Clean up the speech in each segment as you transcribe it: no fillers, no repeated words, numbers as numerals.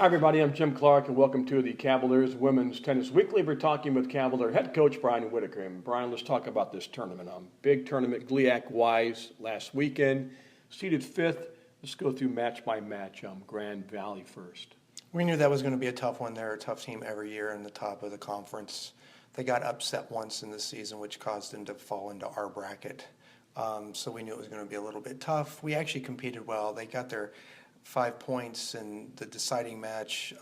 Hi, everybody. I'm Jim Clark, and welcome to the Cavaliers Women's Tennis Weekly. We're talking with Cavalier head coach Bryan Whittaker. And Bryan, let's talk about this tournament. Big tournament, GLIAC-wise, last weekend. Seeded fifth. Let's go through match by match. Grand Valley first. We knew that was going to be a tough one. They're a tough team every year in the top of the conference. They got upset once in the season, which caused them to fall into our bracket. So we knew it was going to be a little bit tough. We actually competed well. They got their 5 points in the deciding match.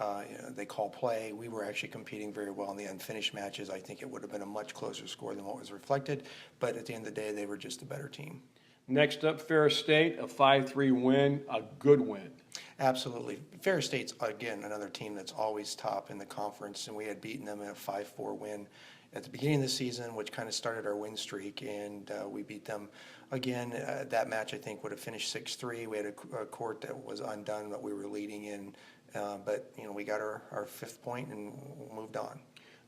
They call play. We were actually competing very well in the unfinished matches. I think it would have been a much closer score than what was reflected. But at the end of the day, they were just a better team. Next up, Ferris State, a 5-3 win, a good win. Absolutely. Ferris State's, again, another team that's always top in the conference, and we had beaten them in a 5-4 win at the beginning of the season, which kind of started our win streak, and we beat them again. That match, I think, would have finished 6-3. We had a court that was undone that we were leading in, but we got our fifth point and moved on.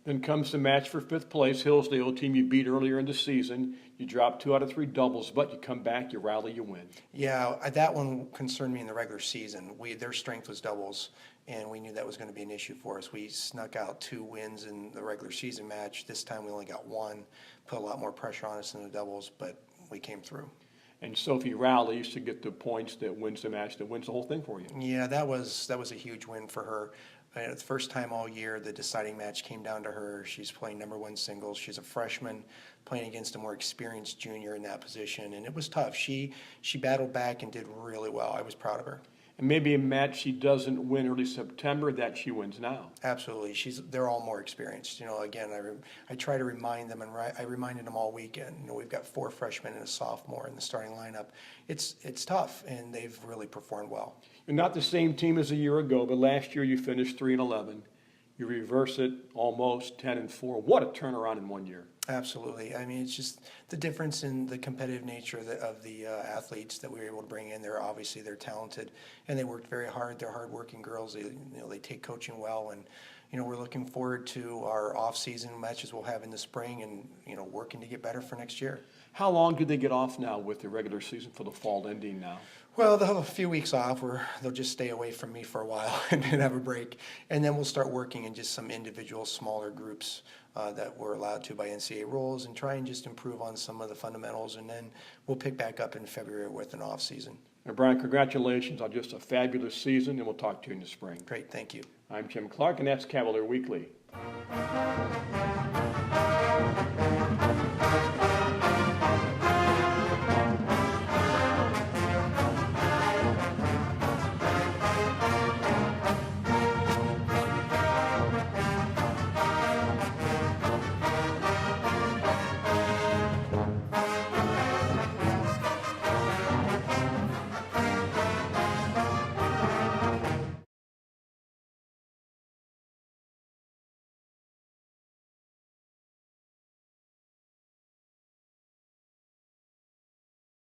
Then comes the match for fifth place, Hillsdale, team you beat earlier in the season. You dropped 2 out of 3 doubles, but you come back, you rally, you win. Yeah, that one concerned me in the regular season. Their strength was doubles, and we knew that was going to be an issue for us. We snuck out 2 wins in the regular season match. This time we only got 1, put a lot more pressure on us in the doubles, but we came through. And Sophie rallies to get the points that wins the match, that wins the whole thing for you. Yeah, that was a huge win for her. It's the first time all year the deciding match came down to her. She's playing #1 singles. She's a freshman playing against a more experienced junior in that position, and it was tough. She battled back and did really well. I was proud of her. And maybe a match she doesn't win early September that she wins now. Absolutely. They're all more experienced. Again, I try to remind them, and I reminded them all weekend. We've got 4 freshmen and a sophomore in the starting lineup. It's tough, and they've really performed well. You're not the same team as a year ago, but last year you finished 3-11. You reverse it almost 10-4. What a turnaround in 1 year. Absolutely. I mean, it's just the difference in the competitive nature of the athletes that we were able to bring in. They're talented, and they worked very hard. They're hardworking girls. They take coaching well, and we're looking forward to our off-season matches we'll have in the spring, and working to get better for next year. How long do they get off now with the regular season for the fall ending now? Well, they'll have a few weeks off where they'll just stay away from me for a while and have a break. And then we'll start working in just some individual smaller groups that we're allowed to by NCAA rules and try and just improve on some of the fundamentals. And then we'll pick back up in February with an off season. And Bryan, congratulations on just a fabulous season, and we'll talk to you in the spring. Great, thank you. I'm Jim Clark, and that's Cavalier Weekly.